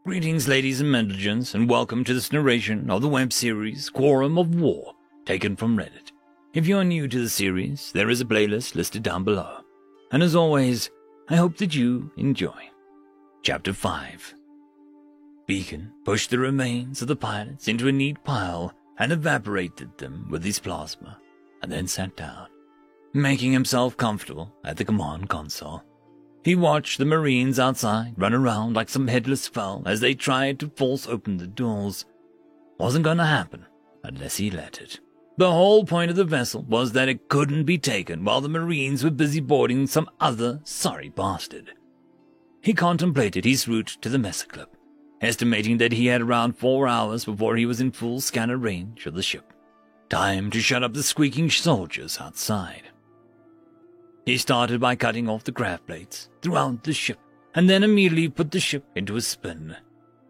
Greetings, ladies and gentlemen, and welcome to this narration of the web series Quorum of War, taken from Reddit. If you are new to the series, there is a playlist listed down below. And as always, I hope that you enjoy. Chapter 5. Beacon pushed the remains of the pilots into a neat pile and evaporated them with his plasma, and then sat down, making himself comfortable at the command console. He watched the Marines outside run around like some headless fowl as they tried to force open the doors. Wasn't going to happen unless he let it. The whole point of the vessel was that it couldn't be taken while the Marines were busy boarding some other sorry bastard. He contemplated his route to the Messaclip, estimating that he had around 4 hours before he was in full scanner range of the ship. Time to shut up the squeaking soldiers outside. He started by cutting off the grav plates throughout the ship, and then immediately put the ship into a spin.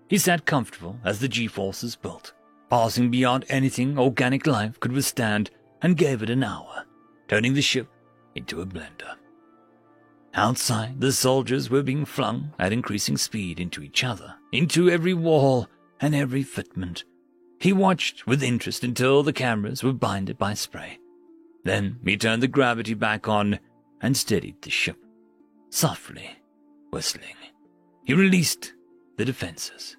He sat comfortable as the G-forces built, passing beyond anything organic life could withstand, and gave it an hour, turning the ship into a blender. Outside, the soldiers were being flung at increasing speed into each other, into every wall and every fitment. He watched with interest until the cameras were blinded by spray. Then he turned the gravity back on and steadied the ship. Softly, whistling, he released the defenses.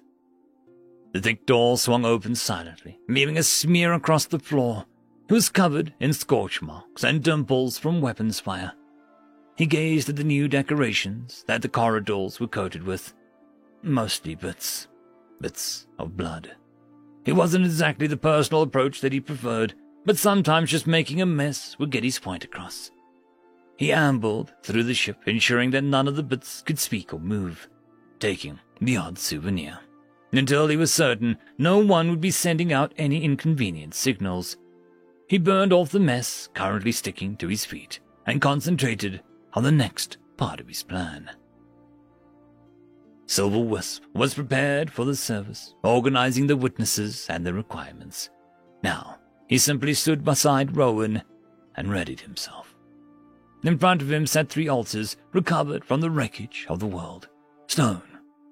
The thick door swung open silently, leaving a smear across the floor. It was covered in scorch marks and dimples from weapons fire. He gazed at the new decorations that the corridors were coated with, mostly bits of blood. It wasn't exactly the personal approach that he preferred, but sometimes just making a mess would get his point across. He ambled through the ship, ensuring that none of the bits could speak or move, taking the odd souvenir, until he was certain no one would be sending out any inconvenient signals. He burned off the mess currently sticking to his feet and concentrated on the next part of his plan. Silver Wisp was prepared for the service, organizing the witnesses and the requirements. Now, he simply stood beside Rowan and readied himself. In front of him sat 3 altars recovered from the wreckage of the world. Stone,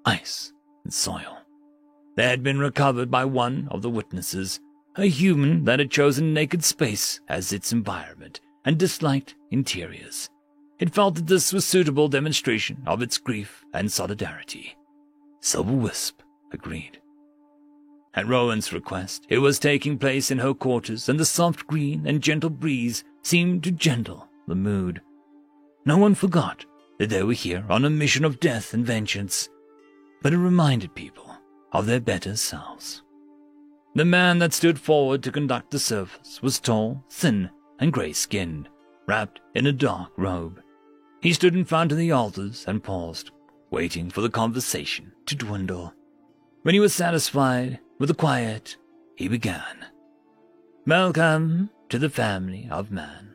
ice, and soil. They had been recovered by one of the witnesses, a human that had chosen naked space as its environment and disliked interiors. It felt that this was suitable demonstration of its grief and solidarity. Silver Wisp agreed. At Rowan's request, it was taking place in her quarters, and the soft green and gentle breeze seemed to gentle the mood. No one forgot that they were here on a mission of death and vengeance, but it reminded people of their better selves. The man that stood forward to conduct the service was tall, thin, and gray-skinned, wrapped in a dark robe. He stood in front of the altars and paused, waiting for the conversation to dwindle. When he was satisfied with the quiet, he began. Welcome to the family of man.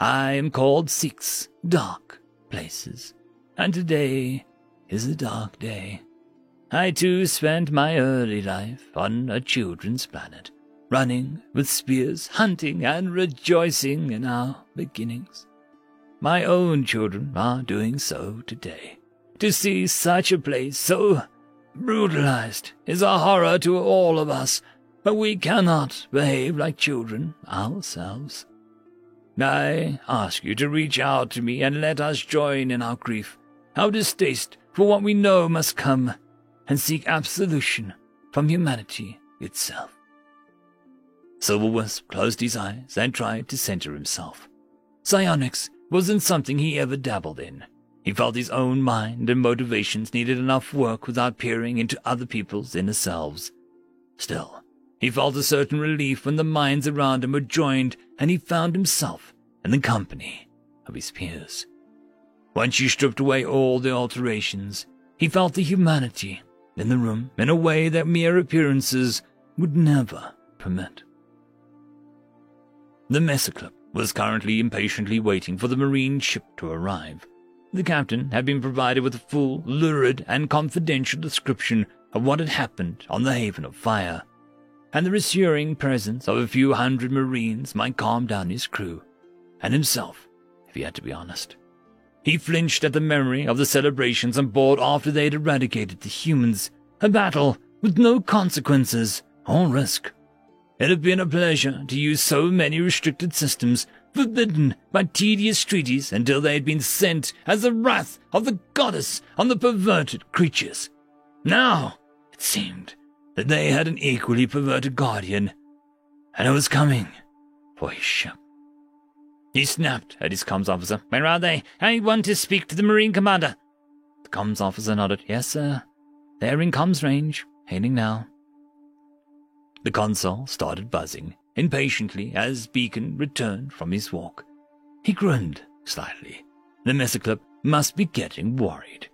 I am called 6 Dark Places, and today is a dark day. I too spent my early life on a children's planet, running with spears, hunting and rejoicing in our beginnings. My own children are doing so today. To see such a place so brutalized is a horror to all of us, but we cannot behave like children ourselves. I ask you to reach out to me and let us join in our grief, our distaste for what we know must come, and seek absolution from humanity itself. Silver Wisp closed his eyes and tried to center himself. Psionics wasn't something he ever dabbled in. He felt his own mind and motivations needed enough work without peering into other people's inner selves. Still, he felt a certain relief when the minds around him were joined and he found himself in the company of his peers. Once you stripped away all the alterations, he felt the humanity in the room in a way that mere appearances would never permit. The Messaclip was currently impatiently waiting for the Marine ship to arrive. The captain had been provided with a full, lurid, and confidential description of what had happened on the Haven of Fire, and the reassuring presence of a few hundred Marines might calm down his crew, and himself, if he had to be honest. He flinched at the memory of the celebrations on board after they had eradicated the humans, A battle with no consequences or risk. It had been a pleasure to use so many restricted systems, forbidden by tedious treaties until they had been sent as the wrath of the goddess on the perverted creatures. Now, it seemed that they had an equally perverted guardian, and it was coming for his ship. He snapped at his comms officer. "Where are they? I want to speak to the Marine Commander." The comms officer nodded. "Yes, sir. They're in comms range. Hailing now." The console started buzzing impatiently as Beacon returned from his walk. He grinned slightly. The Messaclip must be getting worried.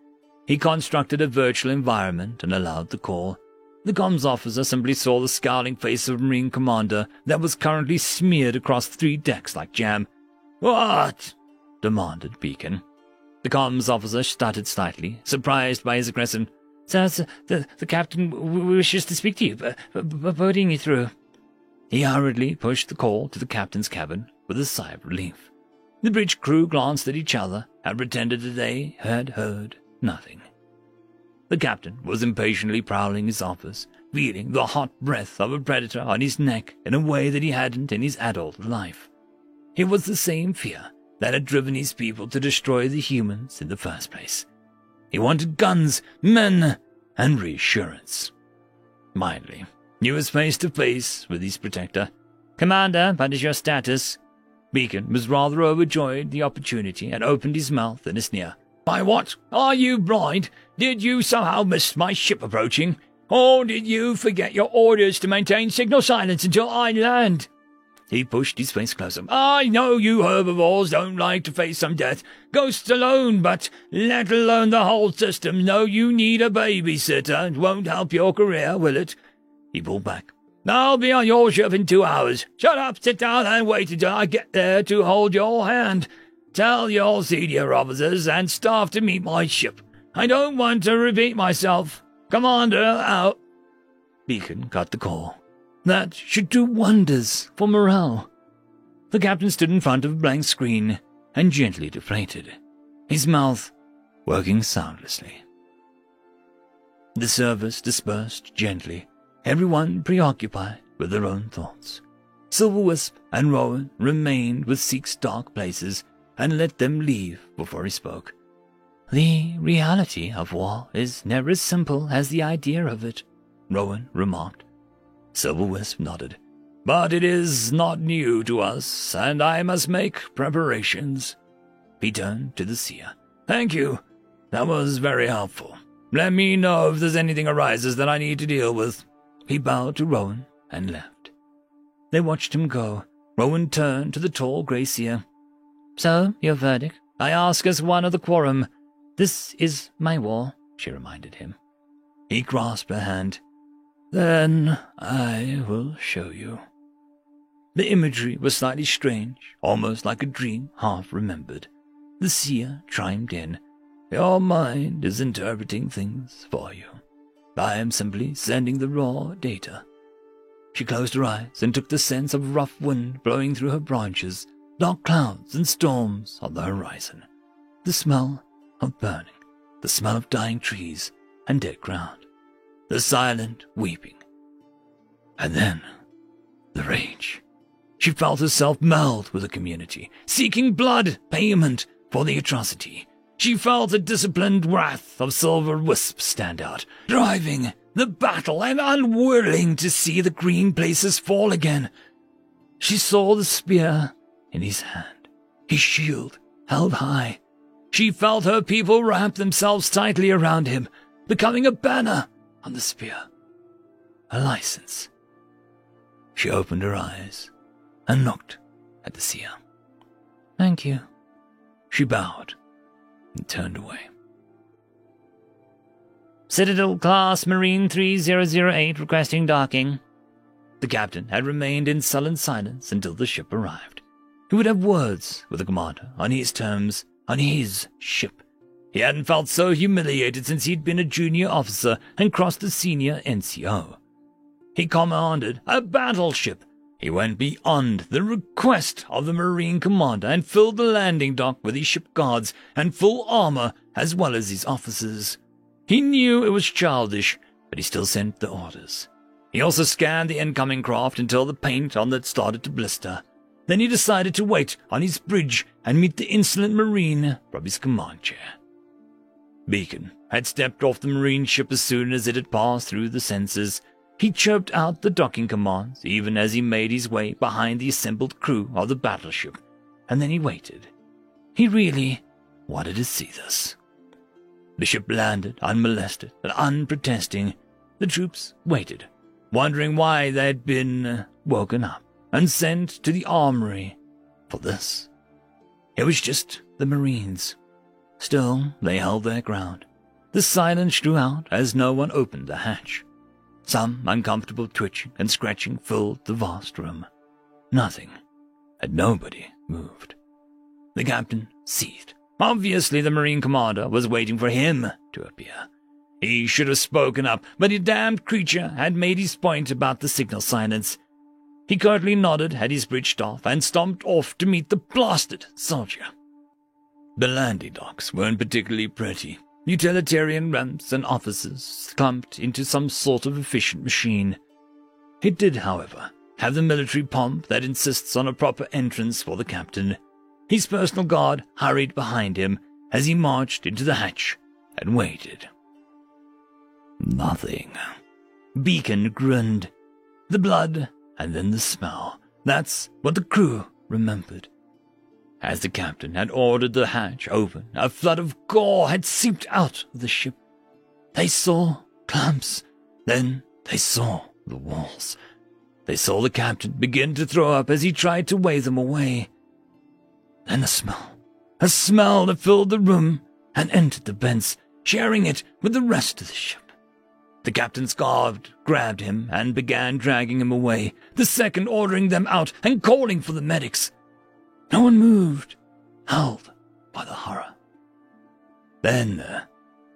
He constructed a virtual environment and allowed the call. The comms officer simply saw the scowling face of Marine Commander that was currently smeared across 3 decks like jam. "What?" demanded Beacon. The comms officer stuttered slightly, surprised by his aggression. "Sir, the captain wishes to speak to you, putting you through." He hurriedly pushed the call to the captain's cabin with a sigh of relief. The bridge crew glanced at each other and pretended that they had heard nothing. The captain was impatiently prowling his office, feeling the hot breath of a predator on his neck in a way that he hadn't in his adult life. It was the same fear that had driven his people to destroy the humans in the first place. He wanted guns, men, and reassurance. Finally, he was face to face with his protector. "Commander, what is your status?" Beacon was rather overjoyed the opportunity and opened his mouth in a sneer. "By what? Are you blind? Did you somehow miss my ship approaching? Or did you forget your orders to maintain signal silence until I land?" He pushed his face closer. "I know you herbivores don't like to face some death, ghosts alone, but let alone the whole system. No, you need a babysitter. It won't help your career, will it?" He pulled back. "I'll be on your ship in 2 hours. Shut up, sit down, and wait until I get there to hold your hand. Tell your senior officers and staff to meet my ship. I don't want to repeat myself. Commander out." Beacon got the call. That should do wonders for morale. The captain stood in front of a blank screen and gently deflated, his mouth working soundlessly. The service dispersed gently, everyone preoccupied with their own thoughts. Silverwisp and Rowan remained with Seek's dark places and let them leave before he spoke. "The reality of war is never as simple as the idea of it," Rowan remarked. Silverwisp nodded. "But it is not new to us, and I must make preparations." He turned to the seer. "Thank you. That was very helpful. Let me know if there's anything arises that I need to deal with." He bowed to Rowan and left. They watched him go. Rowan turned to the tall grey seer. "So, your verdict? I ask as one of the quorum. This is my war," she reminded him. He grasped her hand. "Then I will show you." The imagery was slightly strange, almost like a dream half remembered. The seer chimed in. "Your mind is interpreting things for you. I am simply sending the raw data." She closed her eyes and took the sense of rough wind blowing through her branches, dark clouds and storms on the horizon. The smell of burning, the smell of dying trees and dead ground. The silent weeping. And then, the rage. She felt herself meld with the community, seeking blood payment for the atrocity. She felt the disciplined wrath of Silverwisp stand out, driving the battle and unwilling to see the green places fall again. She saw the spear in his hand, his shield held high. She felt her people wrap themselves tightly around him, becoming a banner on the spear, a license. She opened her eyes and looked at the seer. "Thank you." She bowed and turned away. "Citadel class Marine 3008 requesting docking." The captain had remained in sullen silence until the ship arrived. He would have words with the commander on his terms, on his ship. He hadn't felt so humiliated since he'd been a junior officer and crossed the senior NCO. He commanded a battleship. He went beyond the request of the Marine commander and filled the landing dock with his ship guards and full armor as well as his officers. He knew it was childish, but he still sent the orders. He also scanned the incoming craft until the paint on it started to blister. Then he decided to wait on his bridge and meet the insolent Marine from his command chair. Beacon had stepped off the Marine ship as soon as it had passed through the sensors. He chirped out the docking commands even as he made his way behind the assembled crew of the battleship, and then he waited. He really wanted to see this. The ship landed unmolested and unprotesting. The troops waited, wondering why they had been woken up and sent to the armory for this. It was just the Marines. Still, they held their ground. The silence drew out as no one opened the hatch. Some uncomfortable twitching and scratching filled the vast room. Nothing, and nobody moved. The captain seethed. Obviously, the Marine commander was waiting for him to appear. He should have spoken up, but the damned creature had made his point about the signal silence. He curtly nodded at his bridge staff and stomped off to meet the blasted soldier. The landing docks weren't particularly pretty. Utilitarian ramps and offices clumped into some sort of efficient machine. It did, however, have the military pomp that insists on a proper entrance for the captain. His personal guard hurried behind him as he marched into the hatch and waited. Nothing. Beacon grinned. The blood, and then the smell. That's what the crew remembered. As the captain had ordered the hatch open, a flood of gore had seeped out of the ship. They saw clamps. Then they saw the walls. They saw the captain begin to throw up as he tried to wave them away. Then a smell that filled the room and entered the vents, sharing it with the rest of the ship. The captain's guard grabbed him and began dragging him away, the second ordering them out and calling for the medics. No one moved, held by the horror. Then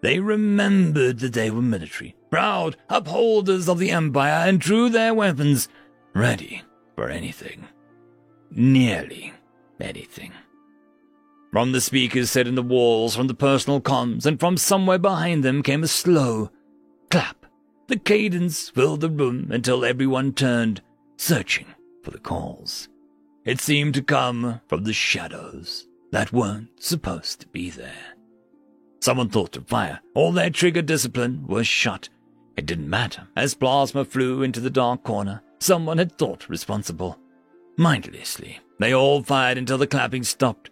they remembered that they were military, proud upholders of the Empire, and drew their weapons, ready for anything. Nearly anything. From the speakers set in the walls, from the personal comms, and from somewhere behind them came a slow clap. The cadence filled the room until everyone turned, searching for the calls. It seemed to come from the shadows that weren't supposed to be there. Someone thought to fire. All their trigger discipline was shot. It didn't matter. As plasma flew into the dark corner, someone had thought responsible. Mindlessly, they all fired until the clapping stopped.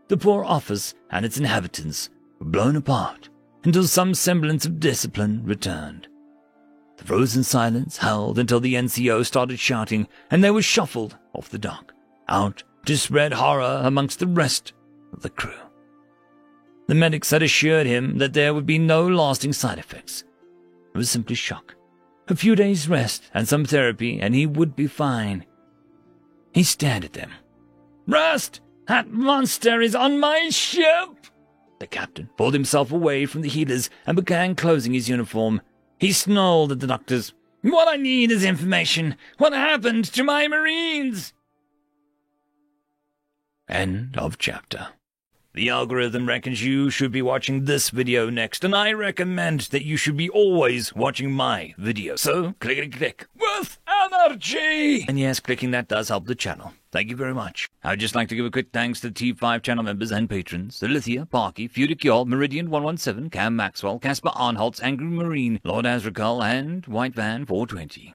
The poor office and its inhabitants were blown apart until some semblance of discipline returned. The frozen silence held until the NCO started shouting, and they were shuffled off the dock, out to spread horror amongst the rest of the crew. The medics had assured him that there would be no lasting side effects. It was simply shock. A few days' rest and some therapy, and he would be fine. He stared at them. "Rust! That monster is on my ship!" The captain pulled himself away from the healers and began closing his uniform. He snarled at the doctors. "What I need is information. What happened to my Marines?" End of chapter. The algorithm reckons you should be watching this video next, and I recommend that you should be always watching my video. So, click with energy! And yes, clicking that does help the channel. Thank you very much. I'd just like to give a quick thanks to the T5 channel members and patrons: Alithia, Parky, Fudikiol, Meridian117, Cam Maxwell, Casper Arnholtz, Angry Marine, Lord Azrakal, and White Van 420.